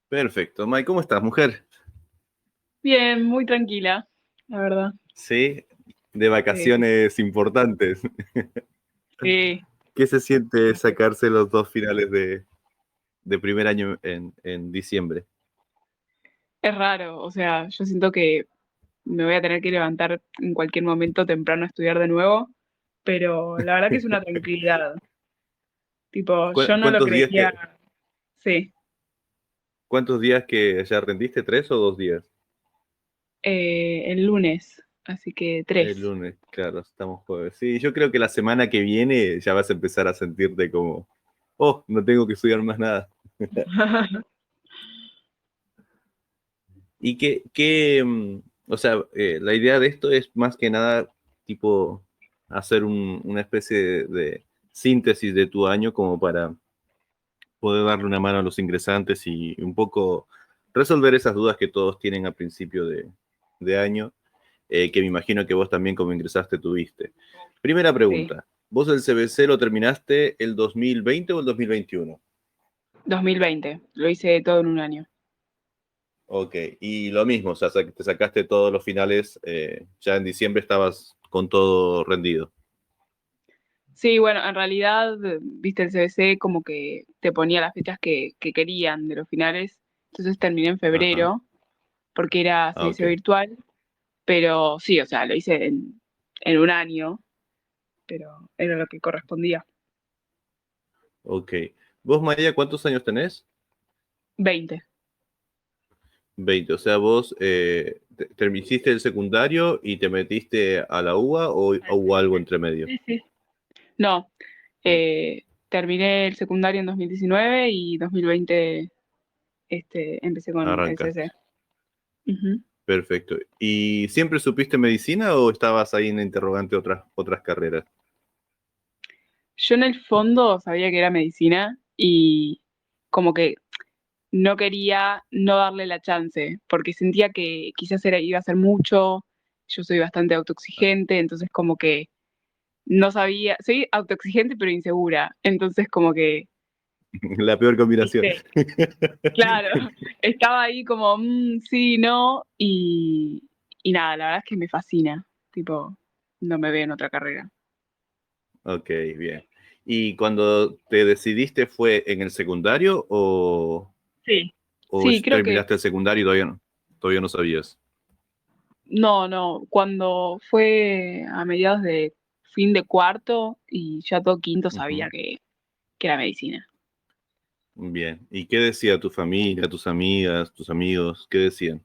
Perfecto. May, ¿cómo estás, mujer? Bien, muy tranquila, la verdad. Sí, de Sí, vacaciones importantes. sí, ¿Qué se siente sí. sacarse los dos finales de primer año en diciembre? Es raro, o sea, yo siento que me voy a tener que levantar en cualquier momento temprano a estudiar de nuevo, pero la verdad que es una tranquilidad. Tipo, yo no lo ¿Cuántos días creía, sí, cuántos días que ya rendiste? ¿3 o 2 días? el lunes, así que El 3. lunes, claro, estamos jueves. Sí, yo creo que la semana que viene ya vas a empezar a sentirte como, oh, no tengo que estudiar más nada. Y o sea, la idea de esto es más que nada, tipo, hacer una especie de síntesis de tu año como para poder darle una mano a los ingresantes y un poco resolver esas dudas que todos tienen a principio de año, que me imagino que vos también como ingresaste tuviste. Primera Sí, pregunta, ¿vos el CBC lo terminaste el 2020 o el 2021? 2020, lo hice todo en un año. Ok, y lo mismo, o sea, te sacaste todos los finales, ya en diciembre estabas con todo rendido. Sí, bueno, en realidad, viste, el CBC como que te ponía las fechas que querían de los finales, entonces terminé en Ajá, febrero porque era ah, servicio ok, virtual, pero sí, o sea, lo hice en un año, pero era lo que correspondía. ok. ¿Vos, Maya, cuántos años tenés? 20. 20, o sea, vos hiciste el secundario y te metiste a la UBA o hubo algo entre medio. Sí, sí. No, terminé el secundario en 2019 y 2020 empecé con el CC. Arrancaste. Ujú. Perfecto. ¿Y siempre supiste medicina o estabas ahí en interrogante otras carreras? Yo en el fondo sabía que era medicina y como que no quería no darle la chance, porque sentía que quizás iba a ser mucho, yo soy bastante autoexigente, entonces como que no sabía, soy autoexigente pero insegura, entonces como que, La peor combinación. viste, claro, estaba ahí como, sí, no, y nada, la verdad es que me fascina, tipo, no me veo en otra carrera. Ok, bien. ¿Y cuando te decidiste fue en el secundario Sí, o sí, creo que, terminaste el secundario y todavía no sabías? no, no, cuando fue a mediados de fin de cuarto y ya todo quinto sabía Ujú. que era medicina. Bien. ¿Y qué decía tu familia, tus amigas, tus amigos? ¿Qué decían?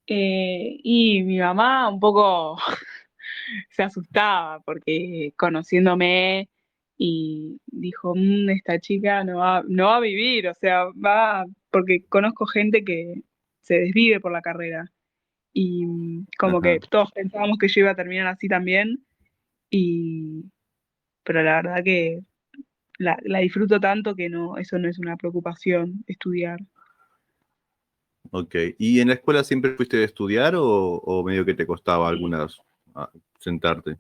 Y mi mamá un poco se asustaba porque conociéndome y dijo, esta chica no va a vivir, o sea, va, porque conozco gente que se desvive por la carrera y como que Ajá. todos pensábamos que yo iba a terminar así también, y, pero la verdad que la disfruto tanto que no, eso no es una preocupación, estudiar. Ok. ¿Y en la escuela siempre fuiste a estudiar o medio que te costaba Sí. algunas sentarte?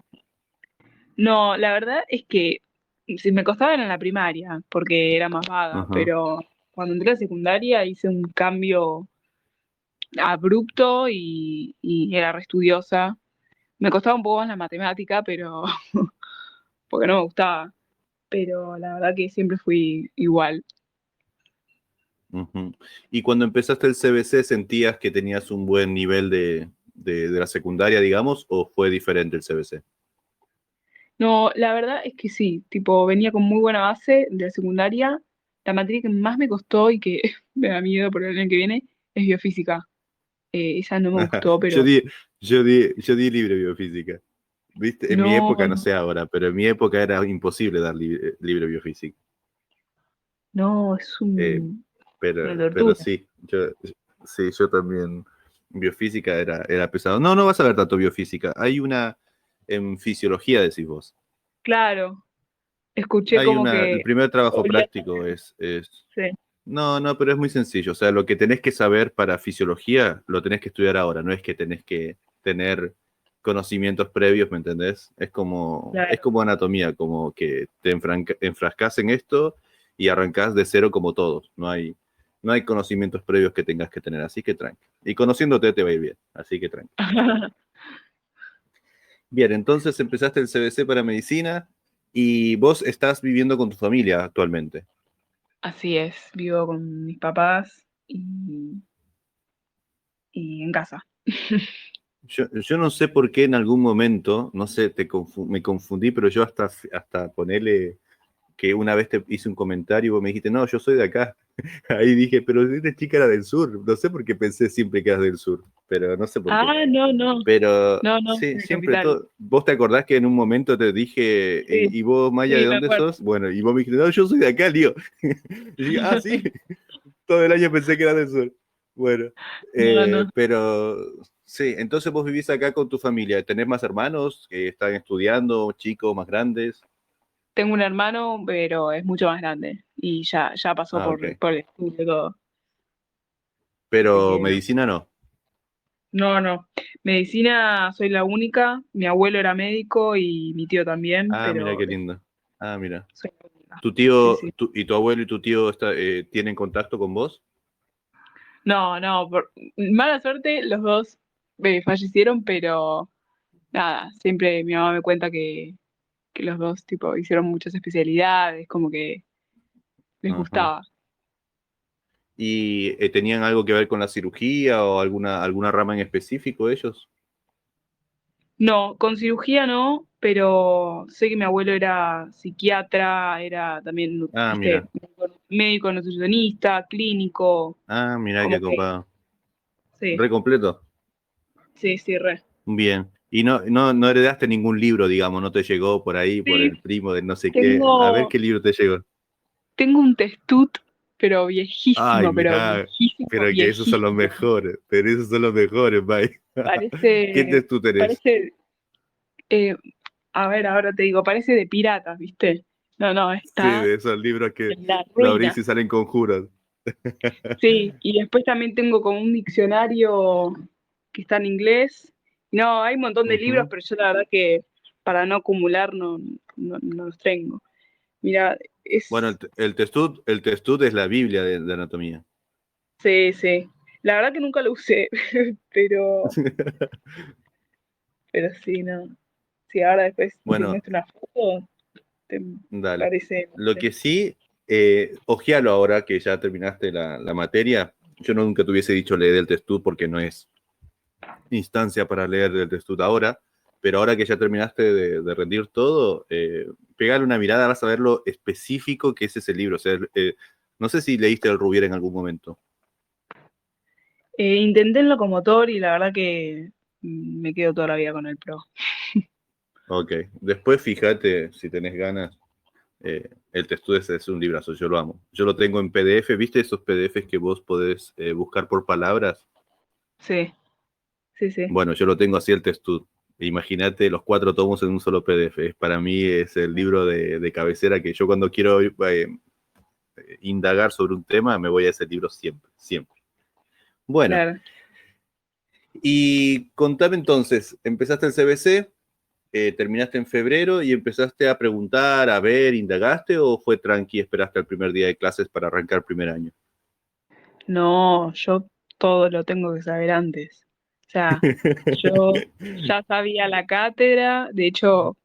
No, la verdad es que si me costaba era en la primaria, porque era más vaga, Ajá. pero cuando entré a secundaria hice un cambio abrupto y era re estudiosa. Me costaba un poco más la matemática, pero porque no me gustaba. Pero la verdad que siempre fui igual. Ujú. ¿Y cuando empezaste el CBC sentías que tenías un buen nivel de la secundaria, digamos, o fue diferente el CBC? No, la verdad es que sí, tipo, venía con muy buena base de la secundaria. La materia que más me costó y que me da miedo por el año que viene es biofísica. Esa no me gustó, Yo pero di, yo di libre biofísica. ¿Viste? En mi no, época, no sé ahora, pero en mi época era imposible dar libre biofísica. no, es Eh, una pero tortura. sí, yo también. Biofísica era pesado. No, no vas a ver tanto biofísica. Hay una en fisiología, decís vos. Claro, escuché como El que primer trabajo olía práctico es. sí, No, no, pero es muy sencillo. O sea, lo que tenés que saber para fisiología lo tenés que estudiar ahora. No es que tenés que tener conocimientos previos, ¿me entendés? Es claro, como anatomía, como que te enfrascás en esto y arrancás de cero como todos. No hay. No hay conocimientos previos que tengas que tener, así que tranqui. Y conociéndote te va a ir bien, así que tranqui. Bien, entonces empezaste el CBC para medicina y vos estás viviendo con tu familia actualmente. Así es, vivo con mis papás y en casa. Yo no sé por qué en algún momento, no sé, me confundí, pero yo hasta ponerle que una vez te hice un comentario y vos me dijiste, no, yo soy de acá. Ahí dije, pero esta chica era del sur. No sé por qué pensé siempre que eras del sur, pero no sé por qué. Ah, no, no, Pero no, no, sí, en la siempre capital. todo. ¿Vos te acordás que en un momento te dije, Sí, ¿y vos, Maya, de sí, me dónde acuerdo. sos? Bueno, y vos me dijiste, no, yo soy de acá, lío. Y dije, ah, sí, todo el año pensé que era del sur. Bueno, No, no. pero sí, entonces vos vivís acá con tu familia. ¿Tenés más hermanos que están estudiando, chicos más grandes? Tengo un hermano, pero es mucho más grande y ya pasó Ah, ok. por el estudio y todo. Así Pero que no. medicina no. No, no. Medicina soy la única. Mi abuelo era médico y mi tío también, Ah, mira pero qué lindo. Ah, mira. soy la única. ¿Tu Sí, tío, sí. y tu abuelo y tu tío tienen contacto con vos? No, no, por mala suerte los dos fallecieron, pero nada, siempre mi mamá me cuenta que los dos tipo hicieron muchas especialidades, como que les Ajá. gustaba. ¿Y tenían algo que ver con la cirugía o alguna rama en específico ellos? No, con cirugía no, pero sé que mi abuelo era psiquiatra, era también, Ah, viste, mira. médico nutricionista, clínico, Ah, mira qué como que copado. sí, Re completo. sí, sí, re. Bien. Y no heredaste ningún libro, digamos, no te llegó por ahí, por Sí, el primo de no sé qué. A ver tengo, qué libro te llegó. tengo un testut, Ay, pero mira, viejísimo, pero que esos son los viejísimo. mejores. Pero esos son los mejores, bye. ¿Qué Parece, tú tenés? parece, eh, a ver, ahora te digo, parece de piratas, ¿viste? No, no, Sí, está de esos libros que en la lo abrís ruina. y salen conjuros. Sí, y después también tengo como un diccionario que está en inglés. No, hay un montón de libros, Ujú. pero yo la verdad que para no acumular no los tengo. Mira, Bueno, es, el testut es la Biblia de anatomía. sí, sí. La verdad que nunca lo usé, pero, pero sí, no. Sí, ahora después te Bueno, muestro una foto, te dale. parece, no Lo sé. que sí, ojealo ahora que ya terminaste la materia. Yo nunca te hubiese dicho leer el testut porque no es instancia para leer el testut ahora, pero ahora que ya terminaste de rendir todo, pegale una mirada, vas a ver lo específico que es ese libro. O sea, no sé si leíste el Rubier en algún momento. Intenté el locomotor y la verdad que me quedo toda la vida con el pro. Ok, después fíjate si tenés ganas. El testut es un librazo, yo lo amo. Yo lo tengo en PDF, ¿viste esos PDFs que vos podés buscar por palabras? Sí, sí, sí. Bueno, yo lo tengo así el testut. Imagínate los 4 tomos en un solo PDF. Para mí es el libro de cabecera que yo cuando quiero indagar sobre un tema me voy a ese libro siempre, siempre. Bueno, Claro. y contame entonces, empezaste el CBC, terminaste en febrero y empezaste a preguntar, a ver, indagaste o fue tranqui, esperaste el primer día de clases para arrancar primer año? No, yo todo lo tengo que saber antes. O sea, yo ya sabía la cátedra, de hecho,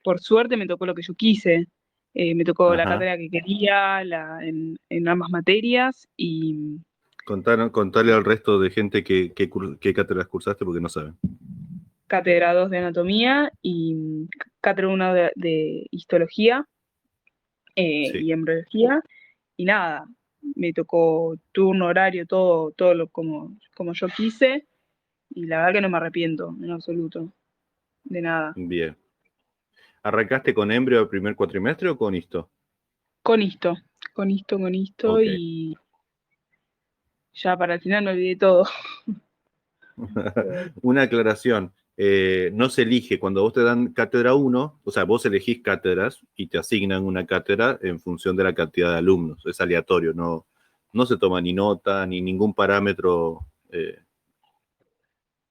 por suerte me tocó lo que yo quise. Me tocó la Ajá. cátedra que quería en ambas materias y Contale al resto de gente que cátedras cursaste porque no saben. cátedra 2 de anatomía y cátedra 1 de histología Sí. y embriología. Y nada, me tocó turno, horario, todo como yo quise y la verdad que no me arrepiento en absoluto de nada. Bien. ¿Arrancaste con embrio el primer cuatrimestre o con histo? Con esto, con esto Ok. y ya para el final me olvidé todo. Una aclaración. No se elige cuando vos te dan cátedra uno, o sea, vos elegís cátedras y te asignan una cátedra en función de la cantidad de alumnos. Es aleatorio, no se toma ni nota ni ningún parámetro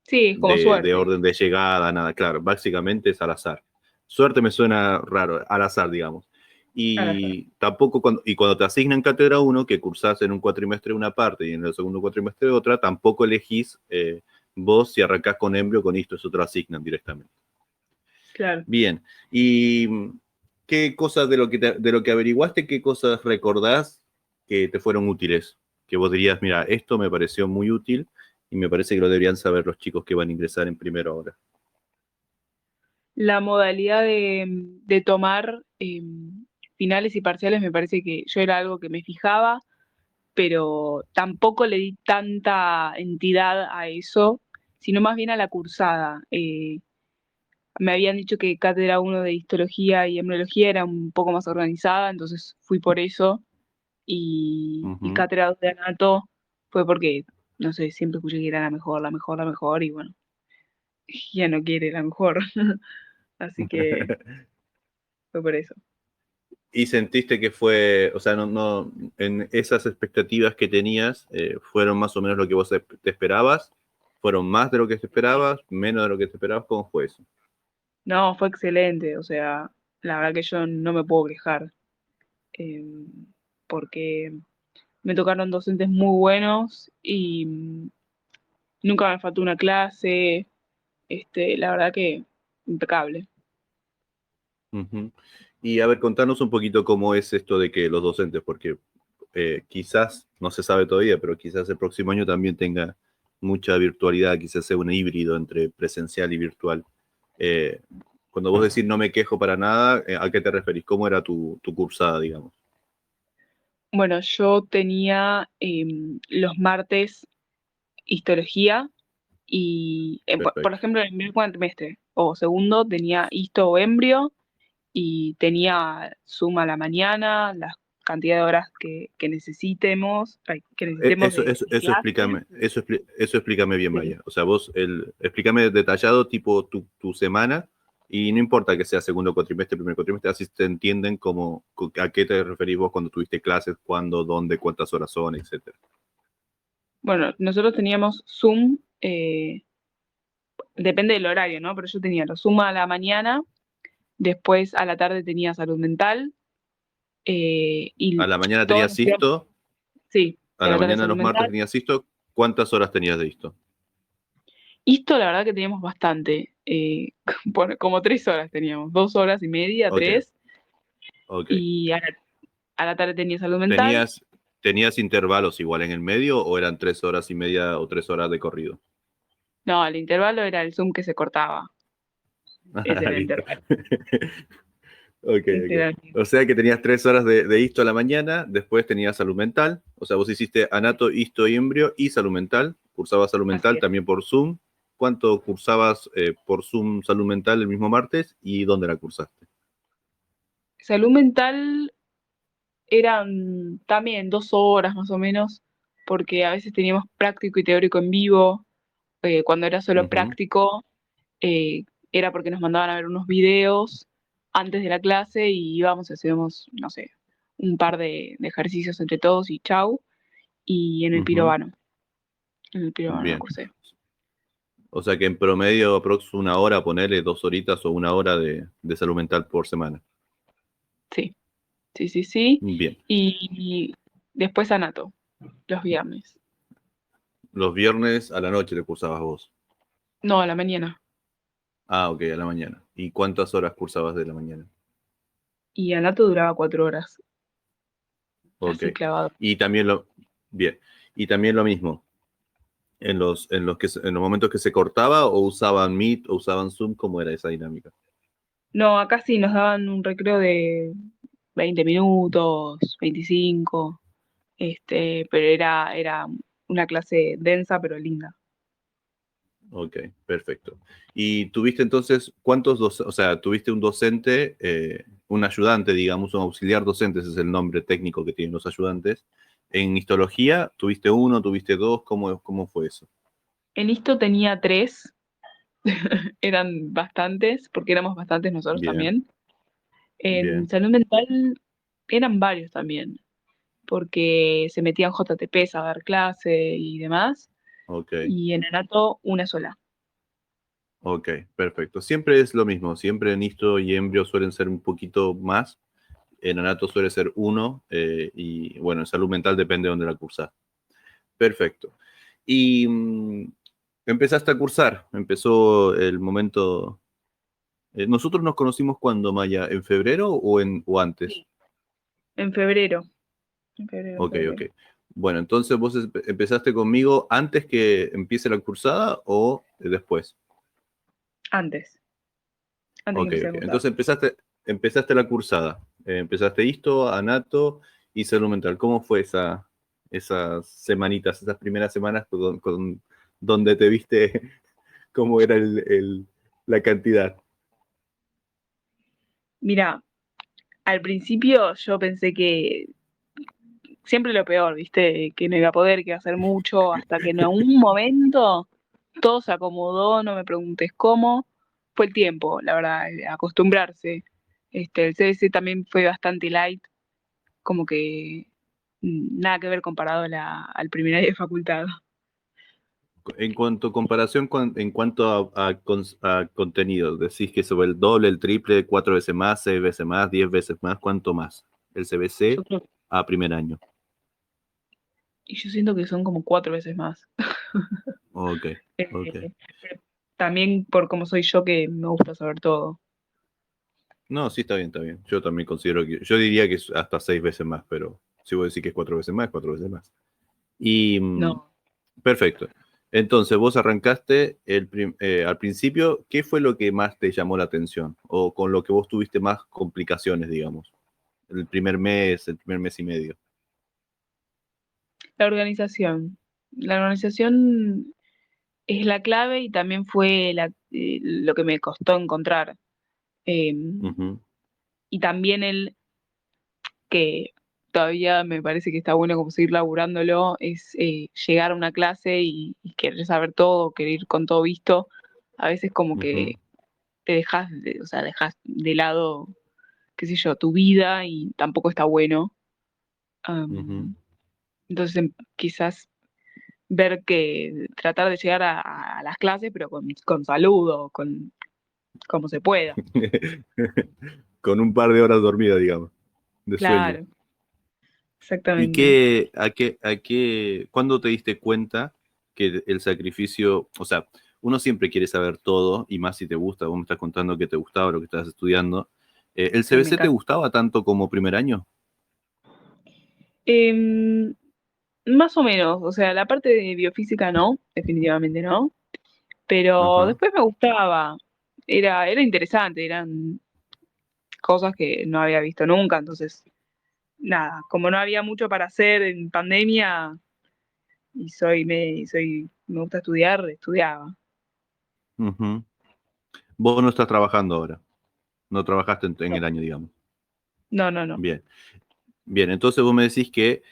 Sí, es como de suerte. orden de llegada, nada. Claro, básicamente es al azar. Suerte me suena raro, al azar, digamos. Claro. Y tampoco cuando te asignan cátedra uno, que cursás en un cuatrimestre una parte y en el segundo cuatrimestre otra, tampoco elegís vos si arrancás con embrio o con histo, eso te lo asignan directamente. Claro. Bien, y ¿qué cosas de lo que averiguaste, qué cosas recordás que te fueron útiles? Que vos dirías, mira, esto me pareció muy útil y me parece que lo deberían saber los chicos que van a ingresar en primera hora. La modalidad de tomar finales y parciales me parece que yo era algo que me fijaba, pero tampoco le di tanta entidad a eso, sino más bien a la cursada. Me habían dicho que cátedra uno de histología y embriología era un poco más organizada, entonces fui por eso, y Ujú. cátedra 2 de anato fue porque, no sé, siempre escuché que era la mejor, la mejor, la mejor, y bueno, ya no quiere la mejor, así que fue por eso. Y sentiste que fue, o sea, en esas expectativas que tenías, ¿fueron más o menos lo que vos te esperabas? ¿Fueron más de lo que te esperabas? ¿Menos de lo que te esperabas? ¿Cómo fue eso? No, fue excelente, o sea, la verdad que yo no me puedo quejar, eh, porque me tocaron docentes muy buenos y nunca me faltó una clase, la verdad que impecable. Ujú. Y a ver, contanos un poquito cómo es esto de que los docentes, porque quizás, no se sabe todavía, pero quizás el próximo año también tenga mucha virtualidad, quizás sea un híbrido entre presencial y virtual. Eh, Cuando vos decís no me quejo para nada, ¿a qué te referís? ¿Cómo era tu cursada, digamos? Bueno, yo tenía los martes histología y, por Perfecto. ejemplo, en el primer cuatrimestre o segundo tenía histo o embrio y tenía suma a la mañana, la cantidad de horas que necesitemos, ay, que necesitemos de Eso clase. explícame, eso explícame bien, Sí. Maya. O sea, vos, explícame detallado, tipo tu semana, y no importa que sea segundo cuatrimestre, primer cuatrimestre, así te entienden como a qué te referís vos cuando tuviste clases, cuándo, dónde, cuántas horas son, etcétera. Bueno, nosotros teníamos Zoom, depende del horario, ¿no? Pero yo tenía los Zoom a la mañana, después a la tarde tenía salud mental, A y la mañana todos tenías nos íbamos, ISTO, sí, a y a la la tarde mañana salud los martes mental. tenías ISTO, ¿cuántas horas tenías de ISTO? Esto la verdad que teníamos bastante, como 3 horas teníamos, 2 horas y media, Ok, 3, ok. y a la tarde tenía salud mental. ¿Tenías, tenías intervalos igual en el medio o eran 3 horas y media o 3 horas de corrido? No, el intervalo era el Zoom que se cortaba, ese Ah, era el listo. intervalo. Ok, Ese era ok. O sea que tenías 3 horas de histo a la mañana, después tenías salud mental, o sea, vos hiciste anato, histo y embrio y salud mental, cursabas salud así mental es. también por Zoom. ¿Cuánto cursabas por Zoom salud mental el mismo martes y dónde la cursaste? Salud mental eran también 2 horas más o menos, porque a veces teníamos práctico y teórico en vivo. Cuando era solo Ujú, práctico, eh, era porque nos mandaban a ver unos videos antes de la clase y íbamos y hacíamos, no sé, un par de ejercicios entre todos y chau. Y ujú. en el pirobano la Bien. cursé. O sea que en promedio aprox una hora, ponerle 2 horitas o una hora de salud mental por semana. Sí, sí, sí, sí. Bien. Y después anato, los viernes. Los viernes a la noche le cursabas vos. No, a la mañana. Ah, ok, a la mañana. ¿Y cuántas horas cursabas de la mañana? Y anato duraba 4 horas, Ok. así clavado. Y también bien. Y también lo mismo. En los momentos que se cortaba, o usaban Meet o usaban Zoom, ¿cómo era esa dinámica? No, acá sí nos daban un recreo de 20 minutos, 25, pero era una clase densa pero linda. Ok, perfecto. Y tuviste entonces, o sea, tuviste un docente, un ayudante, digamos, un auxiliar docente, ese es el nombre técnico que tienen los ayudantes. En histología, ¿tuviste uno, tuviste dos? ¿Cómo fue eso? En esto tenía 3, eran bastantes, porque éramos bastantes nosotros Bien, también. En bien, salud mental eran varios también, porque se metían JTPs a dar clase y demás, ok. y en anato una sola. Ok, perfecto. Siempre es lo mismo, siempre en histo y embrio suelen ser un poquito más. En anato suele ser 1, y bueno, en salud mental depende de dónde la cursás. Perfecto. Y empezaste a cursar, empezó el momento. ¿Nosotros nos conocimos cuando, Maya? ¿En febrero o antes? Sí. En febrero. En febrero, en Ok, ok. febrero. Bueno, entonces vos empezaste conmigo antes que empiece la cursada o después. Antes. Antes que Ok, empecé a ok. cursar. Entonces empezaste la cursada. Empezaste histo, anato y salud mental. ¿Cómo fue esas semanitas, esas primeras semanas donde te viste cómo era la cantidad? Mira, al principio yo pensé que siempre lo peor, ¿viste? Que no iba a poder, que iba a ser mucho, hasta que en algún momento todo se acomodó, no me preguntes cómo. Fue el tiempo, la verdad, acostumbrarse. El CBC también fue bastante light, como que nada que ver comparado al primer año de facultad. En cuanto a comparación, en cuanto a contenido, decís que sobre el doble, el triple, 4 veces más, 6 veces más, 10 veces más, ¿cuánto más? El Yo CBC creo, a primer año. y yo siento que son como 4 veces más. Ok, ok. Eh, También por cómo soy yo, que me gusta saber todo. No, sí, está bien, está bien. Yo también considero yo diría que es hasta 6 veces más, pero si voy a decir que es 4 veces más, 4 veces más. Y No. perfecto. Entonces, vos arrancaste al principio, ¿qué fue lo que más te llamó la atención? O con lo que vos tuviste más complicaciones, digamos. El primer mes y medio. La organización. La organización es la clave y también fue lo que me costó encontrar. Eh, Ujú, y también el que todavía me parece que está bueno como seguir laburándolo, es llegar a una clase y querer saber todo, querer ir con todo visto. A veces como ujú, que te dejas, o sea, dejas de lado, qué sé yo, tu vida y tampoco está bueno. ujú. Am, entonces quizás ver que tratar de llegar a las clases, pero con saludo, con como se pueda. Con un par de horas dormidas, digamos, de sueño. Claro, ¿Y exactamente. cuándo te diste cuenta que el sacrificio, o sea, uno siempre quiere saber todo, y más si te gusta, vos me estás contando que te gustaba lo que estás estudiando. ¿El Sí, me CBC te encanta. gustaba tanto como primer año? Em, Más o menos, o sea, la parte de biofísica no, definitivamente no, pero Ajá, después me gustaba, era interesante, eran cosas que no había visto nunca, entonces, nada, como no había mucho para hacer en pandemia y me gusta estudiar, estudiaba. ujú. Vos no estás trabajando ahora, no trabajaste en No, el año, digamos. no, no, no. Bien. Bien, entonces vos me decís que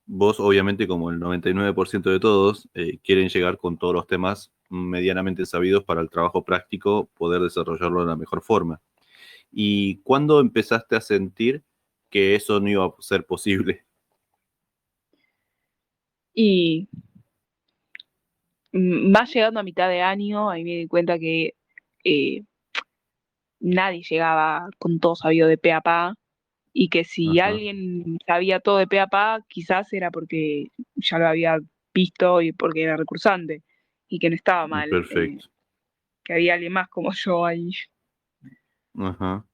vos, obviamente, como el 99% de todos, quieren llegar con todos los temas medianamente sabidos para el trabajo práctico, poder desarrollarlo de la mejor forma. ¿Y cuándo empezaste a sentir que eso no iba a ser posible? Y más llegando a mitad de año, ahí me di cuenta que eh, nadie llegaba con todo sabido de pe a pa, y que si Ajá, alguien sabía todo de pe a pa, quizás era porque ya lo había visto y porque era recursante, y que no estaba mal, perfecto. que había alguien más como yo ahí. Ajá,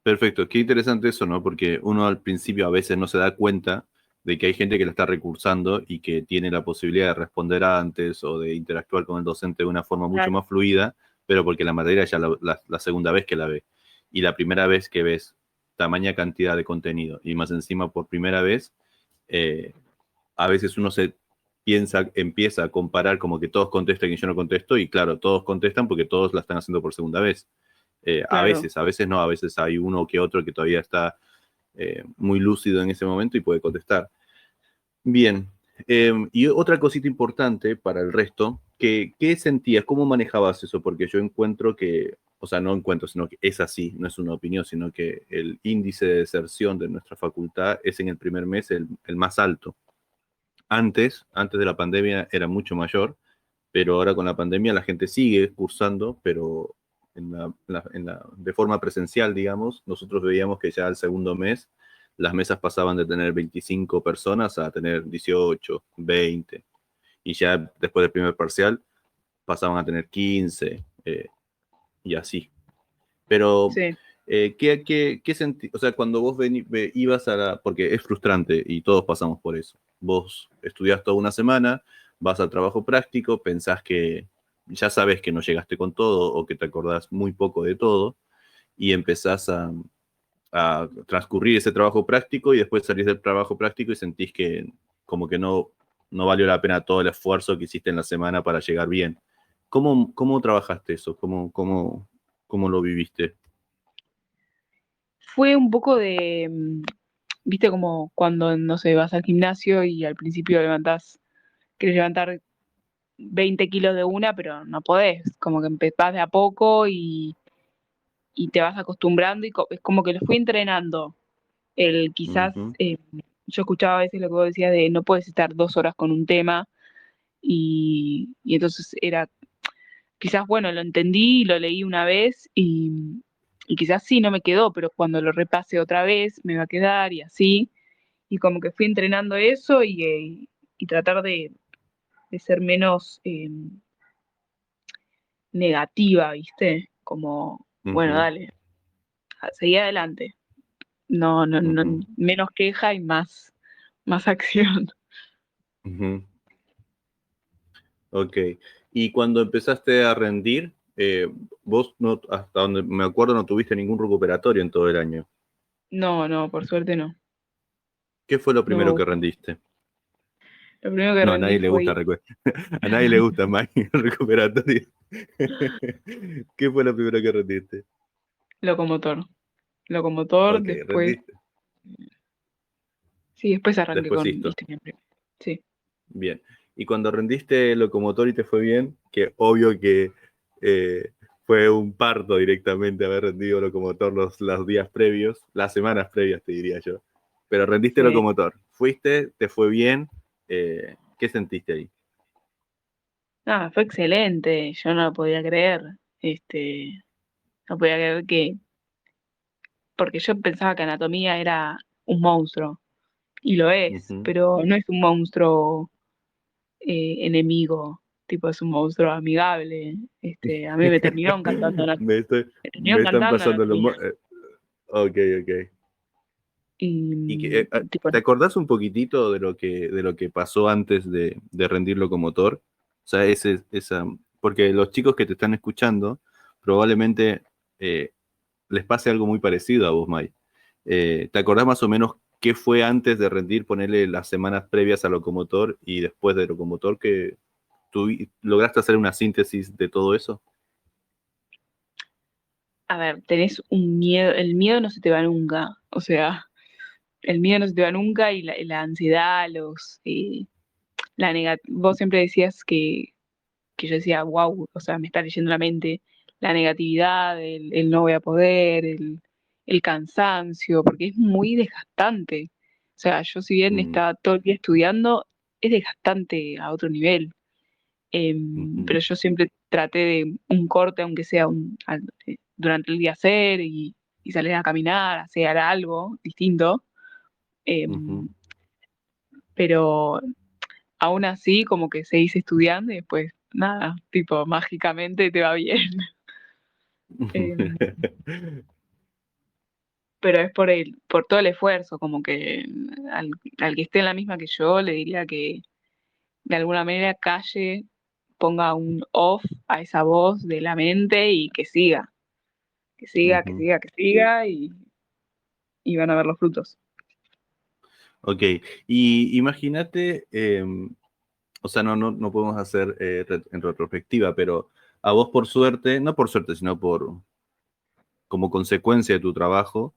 perfecto. Qué interesante eso, ¿no? Porque uno al principio a veces no se da cuenta de que hay gente que la está recursando y que tiene la posibilidad de responder antes o de interactuar con el docente de una forma mucho Claro, más fluida, pero porque la materia ya la segunda vez que la ve. Y la primera vez que ves tamaña cantidad de contenido y más encima por primera vez, eh, a veces uno empieza a comparar como que todos contestan y yo no contesto, y claro, todos contestan porque todos la están haciendo por segunda vez. claro. A veces no, a veces hay uno que otro que todavía está muy lúcido en ese momento y puede contestar. Bien, y otra cosita importante para el resto, ¿qué sentías? ¿Cómo manejabas eso? Porque yo encuentro que, o sea, no encuentro, sino que es así, no es una opinión, sino que el índice de deserción de nuestra facultad es en el primer mes el más alto. Antes de la pandemia era mucho mayor, pero ahora con la pandemia la gente sigue cursando, pero de forma presencial, digamos, nosotros veíamos que ya al segundo mes las mesas pasaban de tener 25 personas a tener 18, 20, y ya después del primer parcial pasaban a tener 15, y así. Pero, Sí, ¿qué sentí? O sea, cuando vos ibas porque es frustrante y todos pasamos por eso. Vos estudiás toda una semana, vas al trabajo práctico, pensás que ya sabes que no llegaste con todo o que te acordás muy poco de todo y empezás a transcurrir ese trabajo práctico y después salís del trabajo práctico y sentís que como que no valió la pena todo el esfuerzo que hiciste en la semana para llegar bien. ¿Cómo trabajaste eso? ¿Cómo lo viviste? fue un poco de, viste como cuando, no sé, vas al gimnasio y al principio quieres levantar 20 kilos de una, pero no podés, como que empezás de a poco y te vas acostumbrando y es como que lo fui entrenando. Quizás, Ujú, yo escuchaba a veces lo que vos decías de no puedes estar 2 horas con un tema y entonces era, quizás, bueno, lo entendí, lo leí una vez y quizás sí, no me quedó, pero cuando lo repase otra vez me va a quedar y así. Y como que fui entrenando eso y tratar de ser menos negativa, ¿viste? Como, bueno, ujú, dale, seguí adelante. No, no, no, ujú, menos queja y más acción. ujú. Ok. Y cuando empezaste a rendir, vos no, hasta donde me acuerdo, no tuviste ningún recuperatorio en todo el año. No, no, por suerte no. ¿Qué fue lo primero No, que rendiste? lo primero que No, a rendí nadie le gusta fue a nadie le gusta más el recuperatorio. ¿Qué fue lo primero que rendiste? locomotor. Locomotor, Ok, después, rendiste. sí, después arranqué Después con esto. historia en Primer. Sí, Bien. Y cuando rendiste locomotor y te fue bien, que obvio que fue un parto directamente haber rendido locomotor los días previos, las semanas previas te diría yo. Pero rendiste sí. locomotor, fuiste, te fue bien, ¿qué sentiste ahí? Ah, fue excelente, yo no lo podía creer. No podía creer porque yo pensaba que anatomía era un monstruo, y lo es, Ujú. pero no es un monstruo enemigo, tipo es un monstruo amigable. A mí me terminó encantando, me terminó Me están encantando pasando anatomía. ok, ok. ¿Y Y tipo, te acordás un poquitito de lo que pasó antes de rendir locomotor? O sea, porque los chicos que te están escuchando probablemente eh, les pase algo muy parecido a vos, Mai. ¿Te acordás más o menos qué fue antes de rendir, ponerle las semanas previas a locomotor y después de locomotor que lograste hacer una síntesis de todo eso? a ver, tenés un miedo, el miedo no se te va nunca, o sea, el miedo no se te va nunca y la ansiedad, vos siempre decías que yo decía, wow, o sea, me está leyendo la mente, la negatividad, el no voy a poder, el cansancio, porque es muy desgastante. O sea, yo si bien Mm, estaba todo el día estudiando, es desgastante a otro nivel. ujú, Pero yo siempre traté de un corte, aunque sea durante el día hacer y salir a caminar, hacer algo distinto. ujú. Em, pero aún así, como que seguís estudiando y después, nada, tipo, mágicamente te va bien. Em, pero es por todo el esfuerzo, como que al, al que esté en la misma que yo, le diría que de alguna manera calle, ponga un off a esa voz de la mente y que siga, que siga, que Ujú. siga, que siga y van a ver los frutos. Ok, y imagínate, o sea, no podemos hacer en retrospectiva, pero a vos por suerte, no por suerte, sino como consecuencia de tu trabajo,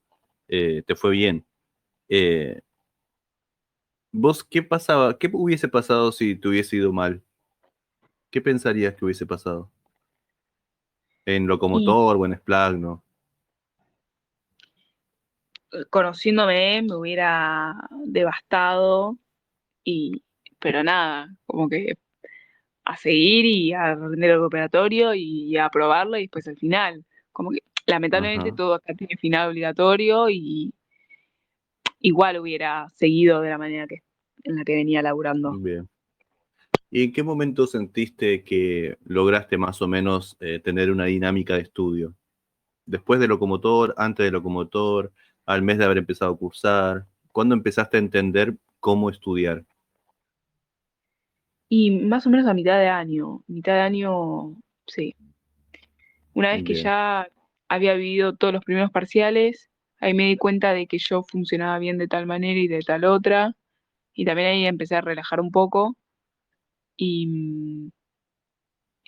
te fue bien. Eh, ¿Vos qué pasaba, qué hubiese pasado si te hubiese ido mal? ¿Qué pensarías que hubiese pasado? ¿En Y locomotor o en Splagno? conociéndome me hubiera devastado, y, pero nada, como que a seguir y a rendir el operatorio y a aprobarlo y después al final. Como que lamentablemente Ajá, todo acá tiene final obligatorio y igual hubiera seguido de la manera que en la que venía laburando. bien. ¿Y en qué momento sentiste que lograste más o menos tener una dinámica de estudio? ¿Después de locomotor, antes de locomotor, al mes de haber empezado a cursar? ¿Cuándo empezaste a entender cómo estudiar? Y más o menos a mitad de año, sí. Una vez que Bien. ya había vivido todos los primeros parciales, ahí me di cuenta de que yo funcionaba bien de tal manera y de tal otra, y también ahí empecé a relajar un poco,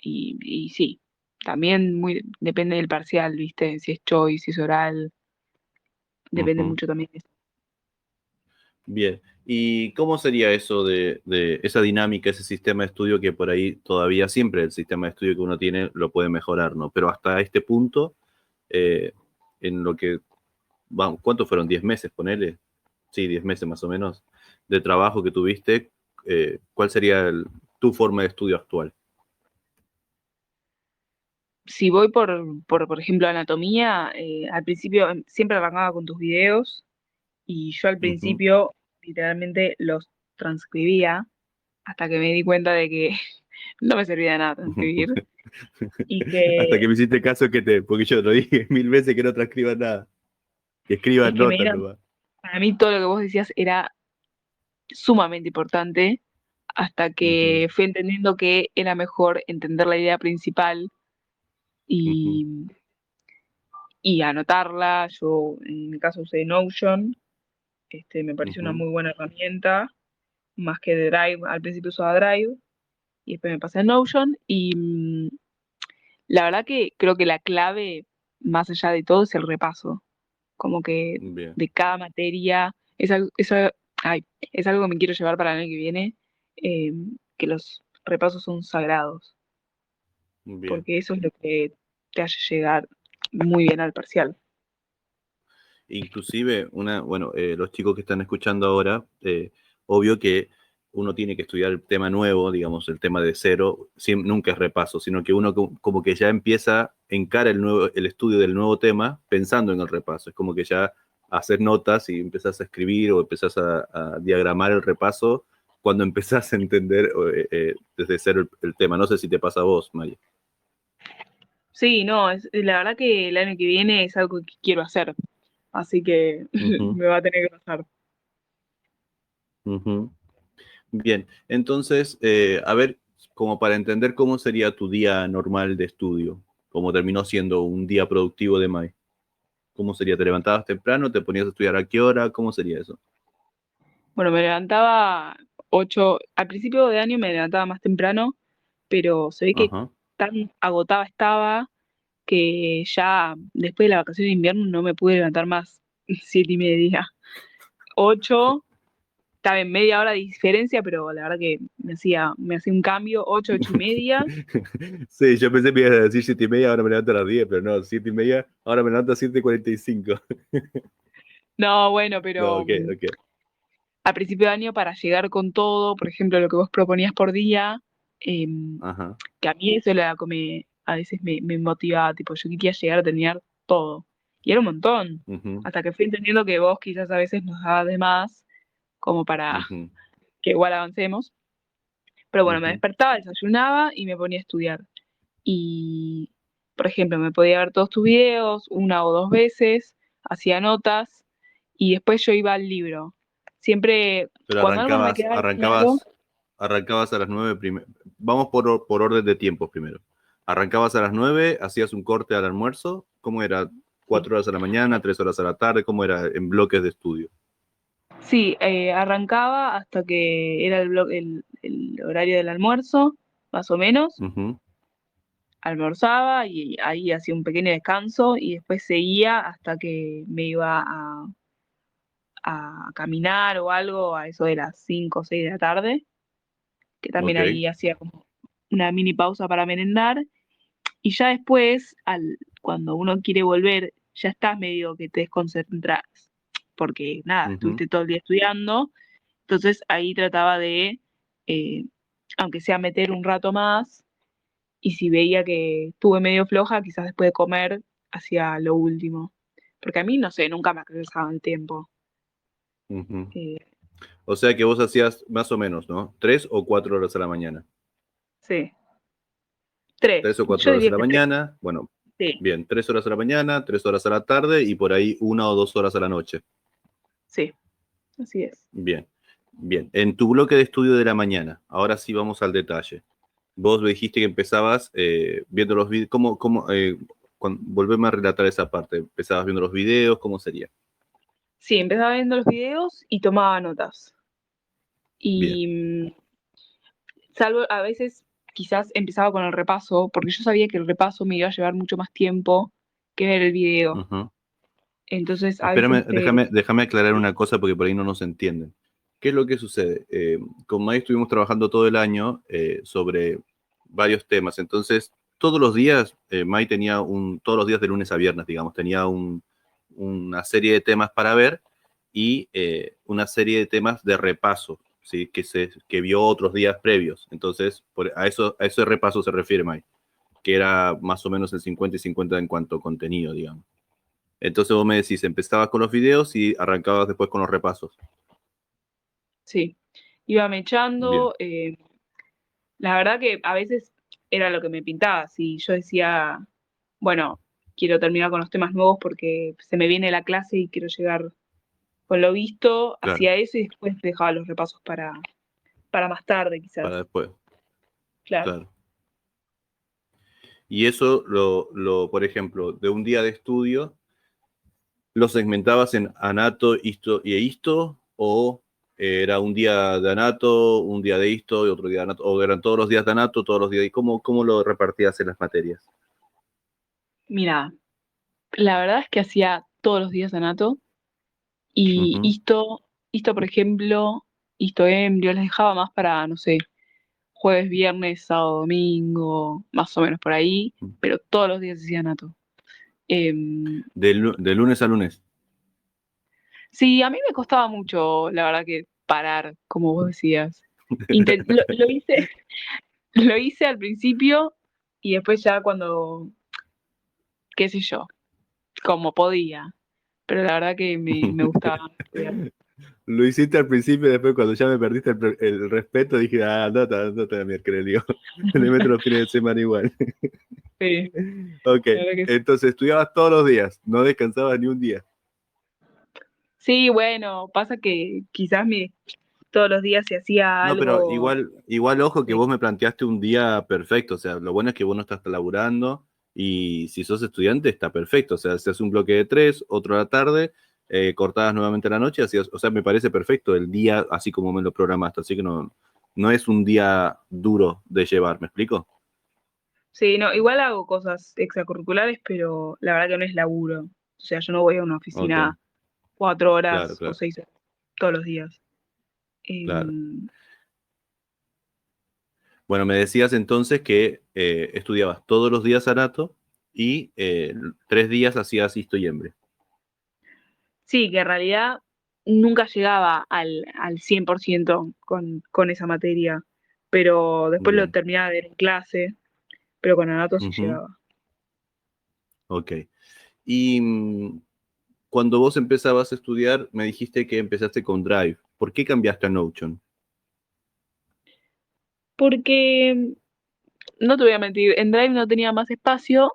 y, y sí, también muy depende del parcial, ¿viste? Si es choice, si es oral, depende Ujú. mucho también de eso. Bien. ¿Y cómo sería eso de esa dinámica, ese sistema de estudio que por ahí todavía siempre el sistema de estudio que uno tiene lo puede mejorar, ¿no? Pero hasta este punto, eh, en lo que, vamos, ¿cuántos fueron? ¿10 meses, ponele? Sí, 10 meses más o menos de trabajo que tuviste. ¿Cuál sería tu forma de estudio actual? Si voy por ejemplo, anatomía, al principio siempre arrancaba con tus videos, y yo al Ujú. principio literalmente los transcribía hasta que me di cuenta de que no me servía de nada transcribir y Hasta que, que me hiciste caso porque yo lo dije 1000 veces que no transcriban nada, que y escriban que me notas dieron, nomás. para mí todo lo que vos decías era sumamente importante hasta Ujú, que fui entendiendo que era mejor entender la idea principal ujú, y, y anotarla. Yo en mi caso usé Notion, me pareció una ujú. muy buena herramienta, más que Drive. Al principio usaba Drive y después me pasé a Notion y la verdad que creo que la clave, más allá de todo, es el repaso. Como que Bien, de cada materia, ay, es algo que me quiero llevar para el año que viene, eh, que los repasos son sagrados, bien. porque eso es lo que te hace llegar muy bien al parcial. Inclusive, bueno, los chicos que están escuchando ahora, obvio que uno tiene que estudiar el tema nuevo, digamos, el tema de cero, nunca es repaso, sino que uno como que ya empieza, encara el estudio del nuevo tema pensando en el repaso. Es como que ya haces notas y empezás a escribir o empezás a diagramar el repaso cuando empezás a entender desde cero el tema. No sé si te pasa a vos, Maya. Sí, no, la verdad que el año que viene es algo que quiero hacer, así que Ujú, me va a tener que pasar. ujú. Bien, entonces, a ver, como para entender cómo sería tu día normal de estudio, cómo terminó siendo un día productivo de Mai. ¿Cómo sería? ¿Te levantabas temprano? ¿Te ponías a estudiar a qué hora? ¿Cómo sería eso? Bueno, me levantaba 8, al principio de año me levantaba más temprano, pero se ve que Ajá. tan agotada estaba que ya después de la vacación de invierno no me pude levantar más, 7:30. 8, estaba en media hora de diferencia, pero la verdad que me hacía un cambio, 8, 8:30. Sí, yo pensé que ibas a decir 7:30, ahora me levanto a las 10, pero no, 7:30, ahora me levanto a 7:45. No, bueno, No, pero ok, ok. a principio de año para llegar con todo, por ejemplo, lo que vos proponías por día, em, Ajá. que a mí eso era como a veces me motivaba, tipo, yo quería llegar a terminar todo. Y era un montón, Ujú, hasta que fui entendiendo que vos quizás a veces nos dabas de más, como para ujú, que igual avancemos. Pero bueno, me ujú, despertaba, desayunaba y me ponía a estudiar. Y, por ejemplo, me podía ver todos tus videos una o dos veces, hacía notas y después yo iba al libro. Siempre, Pero cuando algo no me quedaba claro, arrancabas a las 9 primero. Vamos por orden de tiempos primero. Arrancabas a las 9, hacías un corte al almuerzo. ¿Cómo era? sí, ¿4 horas a la mañana, 3 horas a la tarde? ¿Cómo era en bloques de estudio? sí, arrancaba hasta que era el horario del almuerzo, más o menos. Ujú, Almorzaba y ahí hacía un pequeño descanso y después seguía hasta que me iba a caminar o algo a eso de las 5 o 6 de la tarde, que también ok. ahí hacía como una mini pausa para merendar. Y ya después, cuando uno quiere volver, ya estás medio que te desconcentras, porque nada, Ujú, estuviste todo el día estudiando. Entonces ahí trataba de eh, aunque sea meter un rato más, y si veía que estuve medio floja, quizás después de comer, hacía lo último. Porque a mí, no sé, nunca me alcanzaba el tiempo. Ujú. Eh, O sea que vos hacías más o menos, ¿no? 3 o 4 horas a la mañana. sí, tres. 3 o 4 Yo horas a diría la que tres. mañana. Bueno, Sí, bien, 3 horas a la mañana, 3 horas a la tarde y por ahí 1 o 2 horas a la noche. sí, así es. Bien, bien. En tu bloque de estudio de la mañana, ahora sí vamos al detalle. Vos me dijiste que empezabas viendo los videos. Volveme a relatar esa parte. ¿Empezabas viendo los videos? ¿Cómo sería? Sí, empezaba viendo los videos y tomaba notas. Bien. Y salvo a veces quizás empezaba con el repaso, porque yo sabía que el repaso me iba a llevar mucho más tiempo que ver el video. Ujú. Entonces a veces Espérame, déjame aclarar una cosa porque por ahí no nos entienden. ¿Qué es lo que sucede? Con Mai estuvimos trabajando todo el año sobre varios temas. Entonces, todos los días, Mai tenía todos los días de lunes a viernes, digamos, tenía una serie de temas para ver y una serie de temas de repaso, ¿sí? Que vio otros días previos. Entonces, a ese repaso se refiere Mai, que era más o menos el 50 y 50 en cuanto a contenido, digamos. Entonces vos me decís, empezabas con los videos y arrancabas después con los repasos. sí, iba Bien, mechando. La verdad que a veces era lo que me pintaba. Si yo decía, bueno, quiero terminar con los temas nuevos porque se me viene la clase y quiero llegar con lo visto, claro, hacía eso y después dejaba los repasos para más tarde, para quizás. después, Claro. claro. Y eso, por ejemplo, de un día de estudio, ¿lo segmentabas en anato, histo y histo? ¿O era un día de anato, un día de histo y otro día de anato? ¿O eran todos los días de anato, todos los días? ¿Y cómo lo repartías en las materias? Mira, la verdad es que hacía todos los días anato y Ujú. esto, por ejemplo, esto embrio, les dejaba más para, no sé, jueves, viernes, sábado, domingo, más o menos por ahí, pero todos los días hacía anato. De lunes a lunes. Sí, a mí me costaba mucho, la verdad, que parar, como vos decías. Lo hice, lo hice al principio y después ya cuando, qué sé yo, como podía. Pero la verdad que me gustaba estudiar. Lo hiciste al principio, después cuando ya me perdiste el respeto, dije, andate a la miércoles, digo, le meto los fines de semana igual. Sí, Ok, la verdad que sí. entonces estudiabas todos los días, no descansabas ni un día. Sí, bueno, pasa que quizás todos los días se hacía No, pero algo. igual ojo que Sí, vos me planteaste un día perfecto, o sea, lo bueno es que vos no estás laburando y si sos estudiante está perfecto, o sea, haces un bloque de 3, otro a la tarde, cortabas nuevamente a la noche, hacías, o sea, me parece perfecto el día así como me lo programaste, así que no es un día duro de llevar, ¿me explico? sí, no, igual hago cosas extracurriculares, pero la verdad que no es laburo. O sea, yo no voy a una Ok, oficina 4 horas o claro, 6 horas todos los días. claro. Em, Bueno, me decías entonces que estudiabas todos los días anato y 3 días hacías histo y hembre. sí, que en realidad nunca llegaba al 100% con esa materia, pero después lo Bien. terminaba de ver en clase, pero con Anato sí Ujú. llegaba. Ok. Y cuando vos empezabas a estudiar, me dijiste que empezaste con Drive. ¿Por qué cambiaste a Notion? Porque, no te voy a mentir, en Drive no tenía más espacio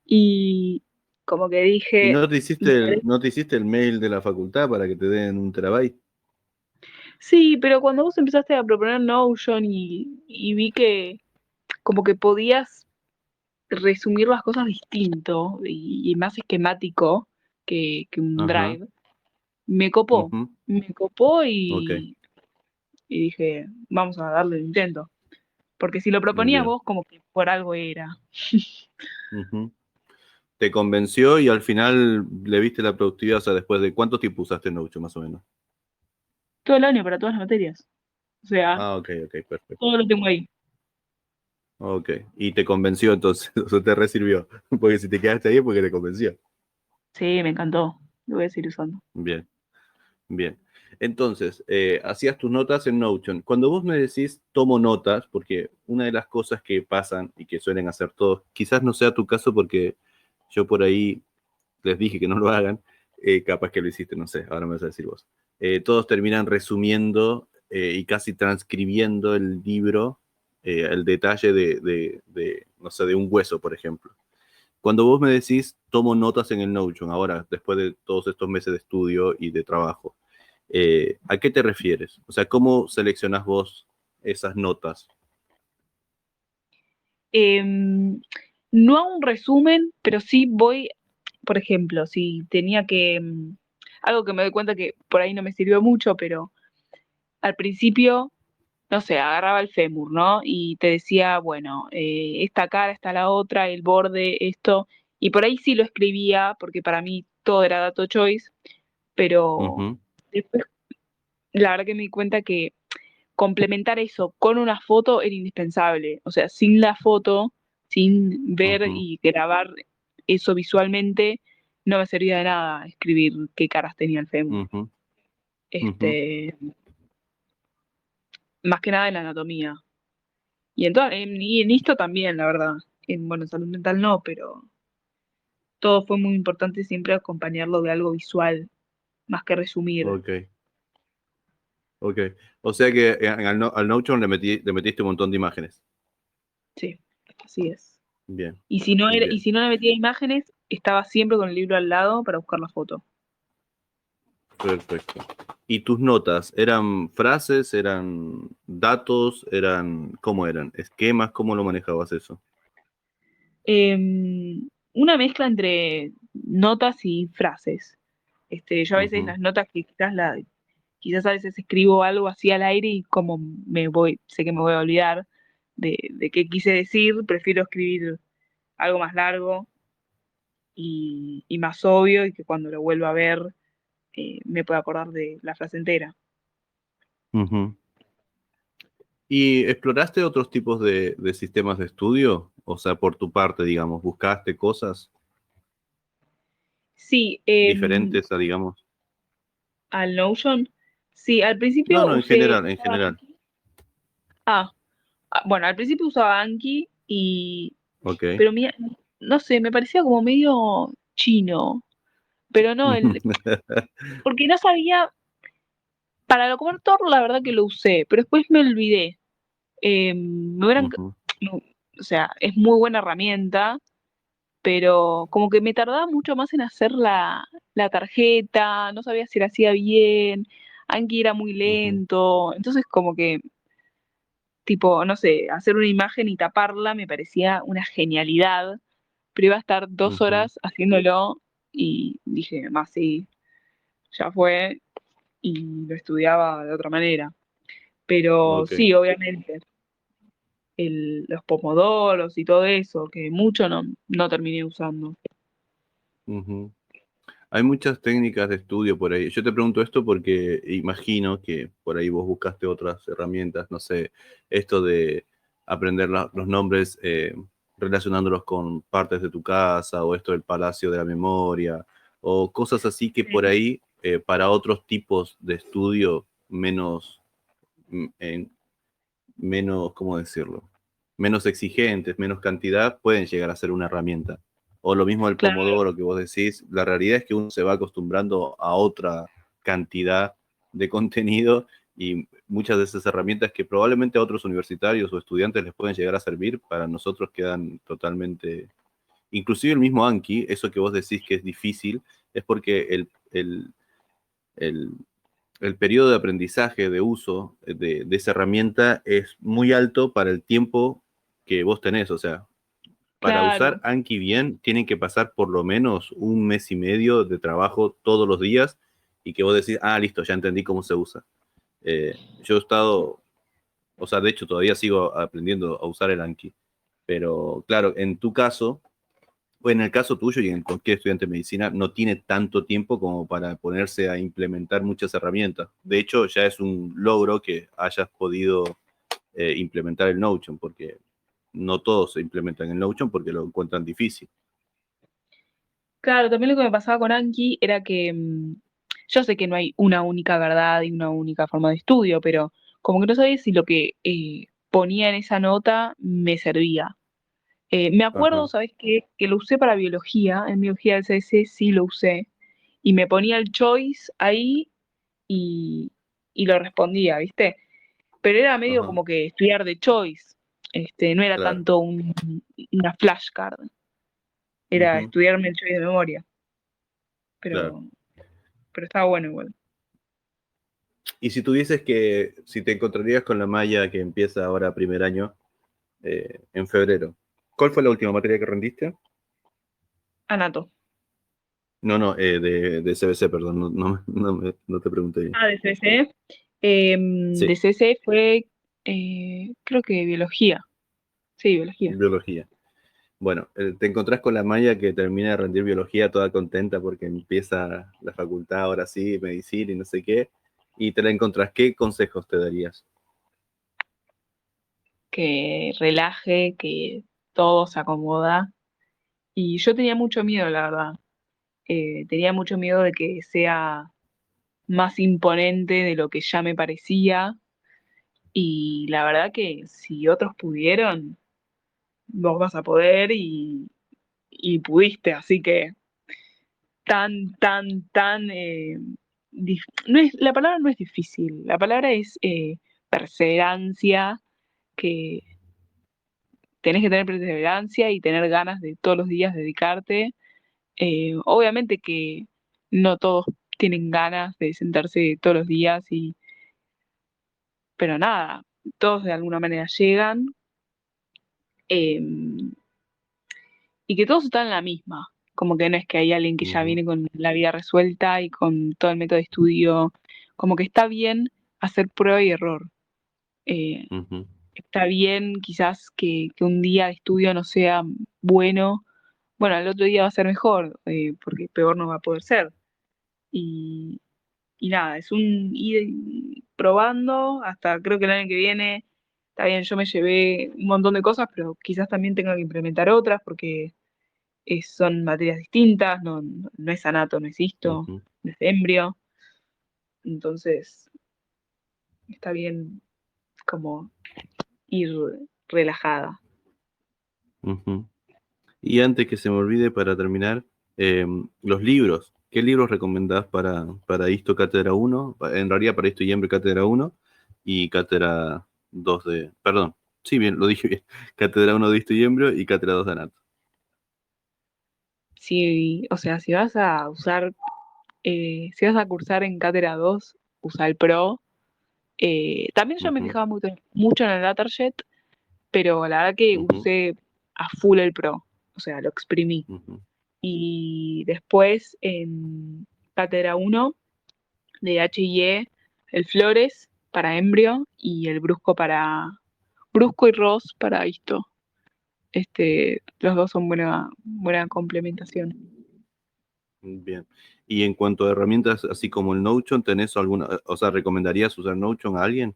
y como que ¿Y dije, me parece. no te hiciste el mail de la facultad para que te den 1 terabyte? Sí, pero cuando vos empezaste a proponer Notion y vi que como que podías resumir las cosas distinto y más esquemático que un Ajá. Drive, me copó, Ujú. me copó Ok. y dije, vamos a darle el intento. Porque si lo proponías Bien. vos, como que por algo era. Ujú. Te convenció y al final le viste la productividad, o sea, después de cuánto tiempo usaste Notion más o menos. Todo el año para todas las materias. O sea, Ah, ok, ok, perfecto. todo lo tengo ahí. Ok, y te convenció entonces, o sea, te resirvió, porque si te quedaste ahí es porque te convenció. Sí, me encantó. Lo voy a seguir usando. Bien, bien. Entonces, hacías tus notas en Notion. Cuando vos me decís tomo notas, porque una de las cosas que pasan y que suelen hacer todos, quizás no sea tu caso porque yo por ahí les dije que no lo hagan, capaz que lo hiciste, no sé, ahora me vas a decir vos. Todos terminan resumiendo y casi transcribiendo el libro, el detalle no sé, de un hueso, por ejemplo. Cuando vos me decís, tomo notas en el Notion, ahora, después de todos estos meses de estudio y de trabajo, ¿a qué te refieres? O sea, ¿cómo seleccionás vos esas notas? No a un resumen, pero sí voy, por ejemplo, si tenía que, algo que me doy cuenta que por ahí no me sirvió mucho, pero al principio, no sé, agarraba el fémur, ¿no? Y te decía, bueno, esta cara, está la otra, el borde, esto, y por ahí sí lo escribía, porque para mí todo era dato choice, pero Ujú, después la verdad que me di cuenta que complementar eso con una foto era indispensable. O sea, sin la foto, sin ver ujú, y grabar eso visualmente, no me servía de nada escribir qué caras tenía el fémur. ujú, ujú. Este, más que nada en la anatomía. Y en esto también, la verdad. Bueno, en salud mental no, pero todo fue muy importante siempre acompañarlo de algo visual, más que resumir. Ok, ok. O sea que al Notion le metiste un montón de imágenes. Sí, así es. Bien, Y bien. si no le metía imágenes, estaba siempre con el libro al lado para buscar la foto. Perfecto. ¿Y tus notas eran frases, eran datos, cómo eran? ¿Esquemas? ¿Cómo lo manejabas eso? Una mezcla entre notas y frases. Yo a veces Ujú, las notas que quizás a veces escribo algo así al aire y como sé que me voy a olvidar de qué quise decir, prefiero escribir algo más largo y más obvio y que cuando lo vuelva a ver me pueda acordar de la frase entera. ujú. ¿Y exploraste otros tipos de sistemas de estudio? O sea, por tu parte, digamos, ¿buscaste cosas Sí, diferentes a, digamos? al Notion. Sí, al No, principio no, en usaba general. Anki. Ah, bueno, al principio usaba Anki Ok. pero no sé, me parecía como medio chino, pero no, porque no sabía, para lo locomotor la verdad que lo usé, pero después me olvidé. Me hubieran, Ujú, no, o sea, es muy buena herramienta, pero como que me tardaba mucho más en hacer la tarjeta, no sabía si la hacía bien, Anki era muy ujú, lento, entonces como que, tipo, no sé, hacer una imagen y taparla me parecía una genialidad, pero iba a estar dos ujú. horas haciéndolo y dije, más sí, ya fue, y lo estudiaba de otra manera. Pero Ok. sí, obviamente, los pomodoros y todo eso, que mucho no terminé usando. Ujú. Hay muchas técnicas de estudio por ahí. Yo te pregunto esto porque imagino que por ahí vos buscaste otras herramientas, no sé, esto de aprender los nombres relacionándolos con partes de tu casa o esto del Palacio de la Memoria o cosas así que por Sí, ahí para otros tipos de estudio menos, mm, en- menos, ¿cómo decirlo? Menos exigentes, menos cantidad, pueden llegar a ser una herramienta. O lo mismo el claro, pomodoro que vos decís, la realidad es que uno se va acostumbrando a otra cantidad de contenido y muchas de esas herramientas que probablemente a otros universitarios o estudiantes les pueden llegar a servir, para nosotros quedan totalmente... Inclusive el mismo Anki, eso que vos decís que es difícil, es porque el, el periodo de aprendizaje, de uso de esa herramienta es muy alto para el tiempo que vos tenés. O sea, para usar claro, Anki bien, tienen que pasar por lo menos un mes y medio de trabajo todos los días y que vos decís, ah, listo, ya entendí cómo se usa. Yo he estado, o sea, de hecho todavía sigo aprendiendo a usar el Anki, pero claro, en tu caso, o en el caso tuyo y en cualquier estudiante de medicina, no tiene tanto tiempo como para ponerse a implementar muchas herramientas. De hecho, ya es un logro que hayas podido implementar el Notion, porque no todos se implementan el Notion porque lo encuentran difícil. claro, también lo que me pasaba con Anki era que yo sé que no hay una única verdad y una única forma de estudio, pero como que no sabía si lo que ponía en esa nota me servía. Me acuerdo, Ajá, ¿sabes qué? Que lo usé para biología, en biología del CS sí lo usé, y me ponía el choice ahí y, y lo respondía, ¿viste? Pero era medio ajá, como que estudiar de choice, no era claro. tanto una flashcard, era Ujú, estudiarme el choice de memoria, claro. pero, pero estaba bueno igual. Y si tuvieses que, si te encontrarías con la malla que empieza ahora primer año, en febrero, ¿cuál fue la última materia que rendiste? Anato. No, no, de CBC, perdón, no te pregunté bien. Ah, de CC. De Sí, CC fue, creo que biología. Sí, biología. biología. Bueno, te encontrás con la malla que termina de rendir biología toda contenta porque empieza la facultad ahora sí, medicina y no sé qué, y te la encontrás. ¿Qué consejos te darías? Que relaje, que todo se acomoda. Y yo tenía mucho miedo, la verdad. Tenía mucho miedo de que sea más imponente de lo que ya me parecía. Y la verdad que si otros pudieron, vos vas a poder y pudiste. Así que tan... no es, la palabra no es difícil, la palabra es perseverancia, que tenés que tener perseverancia y tener ganas de todos los días dedicarte. Obviamente que no todos tienen ganas de sentarse todos los días, pero nada, todos de alguna manera llegan eh, y que todos están en la misma. Como que no es que hay alguien que ya Ujú, viene con la vida resuelta y con todo el método de estudio. Como que está bien hacer prueba y error. Eh, ujú, Está bien quizás que un día de estudio no sea bueno. Bueno, el otro día va a ser mejor, porque peor no va a poder ser. Y, y nada, es un ir probando hasta creo que el año que viene. Está bien, yo me llevé un montón de cosas, pero quizás también tenga que implementar otras porque son materias distintas, no es anato, no es histo, ujú, no es embrio. Entonces, está bien como ir relajada. ujú. Y antes que se me olvide, para terminar, eh, los libros. ¿Qué libros recomendás para Histo Cátedra uno? En realidad para Histo y Embre Cátedra uno y Cátedra 2 de... Perdón, sí, bien, lo dije bien. Cátedra uno de Histo y Embrio y Cátedra 2 de Anato. Si, o sea, si vas a usar, si vas a cursar en Cátedra 2, usa el Pro. También yo me Ujú, fijaba mucho en el Datarjet, pero la verdad que ujú, usé a full el Pro, o sea, lo exprimí. ujú. Y después en Cátedra 1 de H&E, el Flores para Embrio y el Brusco y Ross para Histo. Los dos son buena complementación. Bien. Y en cuanto a herramientas, así como el Notion, ¿tenés alguna, o sea, recomendarías usar Notion a alguien?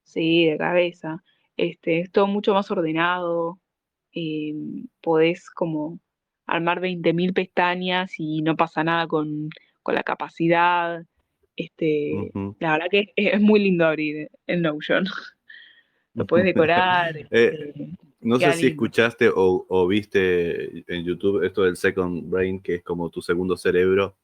Sí, de cabeza. Es todo mucho más ordenado. Podés como armar 20.000 pestañas y no pasa nada con la capacidad. Ujú. La verdad que es muy lindo abrir el Notion. Lo puedes decorar, Eh, no sé queda si lindo. escuchaste o viste en YouTube esto del Second Brain, que es como tu segundo cerebro.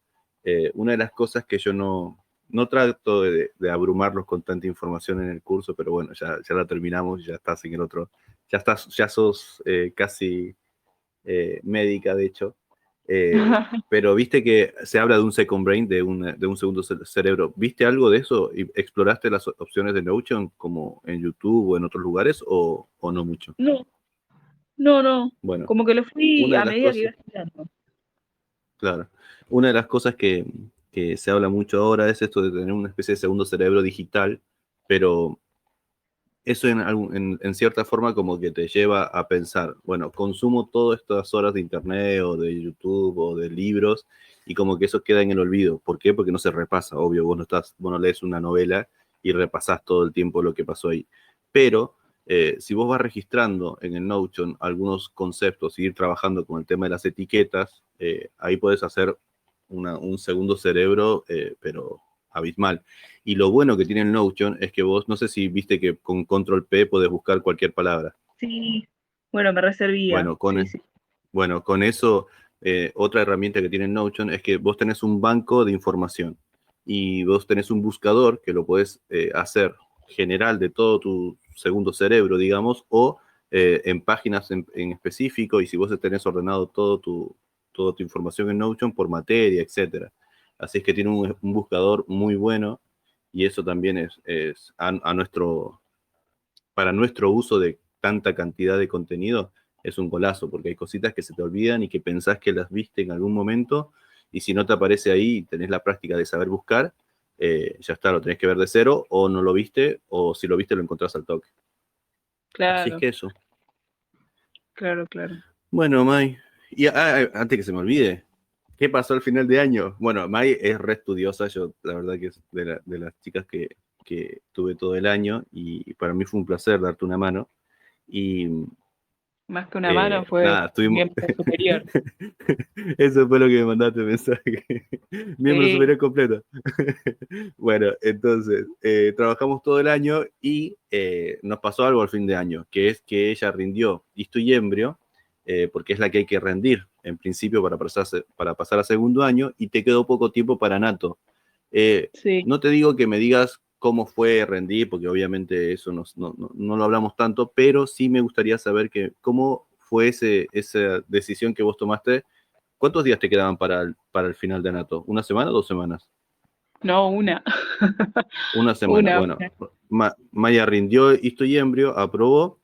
Una de las cosas que yo no trato de abrumarlos con tanta información en el curso, pero bueno, ya la terminamos, ya estás en el otro, ya sos casi médica, de hecho. Pero viste que se habla de un second brain, de un segundo cerebro. ¿Viste algo de eso? ¿Y exploraste las opciones de Notion como en YouTube o en otros lugares o no mucho? No, no. Bueno, Como que lo fui una de a las medida que iba cosas, estudiando. claro, una de las cosas que se habla mucho ahora es esto de tener una especie de segundo cerebro digital, pero eso en cierta forma como que te lleva a pensar, bueno, consumo todas estas horas de internet o de YouTube o de libros y como que eso queda en el olvido. ¿Por qué? Porque no se repasa, obvio, vos no lees una novela y repasás todo el tiempo lo que pasó ahí. Pero si vos vas registrando en el Notion algunos conceptos y ir trabajando con el tema de las etiquetas, ahí puedes hacer un segundo cerebro, pero abismal. Y lo bueno que tiene el Notion es que vos, no sé si viste que con Control P podés buscar cualquier palabra. Sí, bueno, me reservía. Bueno, Sí, sí. bueno, con eso, otra herramienta que tiene Notion es que vos tenés un banco de información y vos tenés un buscador que lo podés hacer general de todo tu segundo cerebro, digamos, o en páginas en específico, y si vos tenés ordenado toda tu información en Notion por materia, etcétera. Así es que tiene un buscador muy bueno, y eso también es para nuestro uso de tanta cantidad de contenido, es un golazo, porque hay cositas que se te olvidan y que pensás que las viste en algún momento, y si no te aparece ahí y tenés la práctica de saber buscar, ya está, lo tenés que ver de cero, o no lo viste, o si lo viste lo encontrás al toque. Así es Claro, que eso. claro, claro. Bueno, May, y antes que se me olvide, ¿qué pasó al final de año? Bueno, May es re estudiosa, yo la verdad que es de las chicas que tuve todo el año, y para mí fue un placer darte una mano. Y Más que una mano fue nada, un estuvimos. miembro superior. Eso fue lo que me mandaste mensaje. Miembro Sí, superior completo. Bueno, entonces, trabajamos todo el año y nos pasó algo al fin de año, que es que ella rindió Histo y Embrio, porque es la que hay que rendir en principio para pasar a segundo año, y te quedó poco tiempo para Nato. Eh, sí. no te digo que me digas cómo fue rendir, porque obviamente eso no lo hablamos tanto, pero sí me gustaría saber cómo fue esa decisión que vos tomaste. ¿Cuántos días te quedaban para el final de Anato? ¿Una semana o 2 semanas? No, una. Una semana. Una, Bueno, una. Maya rindió Histo y Embrio, aprobó,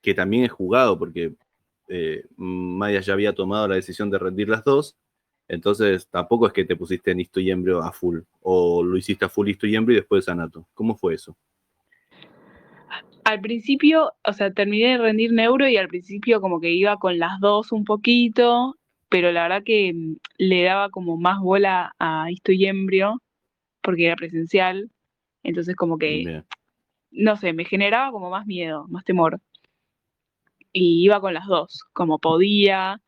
que también es jugado, porque Maya ya había tomado la decisión de rendir las dos, entonces tampoco es que te pusiste en Histo y Embrio a full, o lo hiciste a full Histo y Embrio y después Anato. ¿Cómo fue eso? Al principio, o sea, terminé de rendir neuro y al principio como que iba con las dos un poquito, pero la verdad que le daba como más bola a Histo y Embrio porque era presencial, entonces como que, Bien. no sé, me generaba como más miedo, más temor. Y iba con las dos, como podía,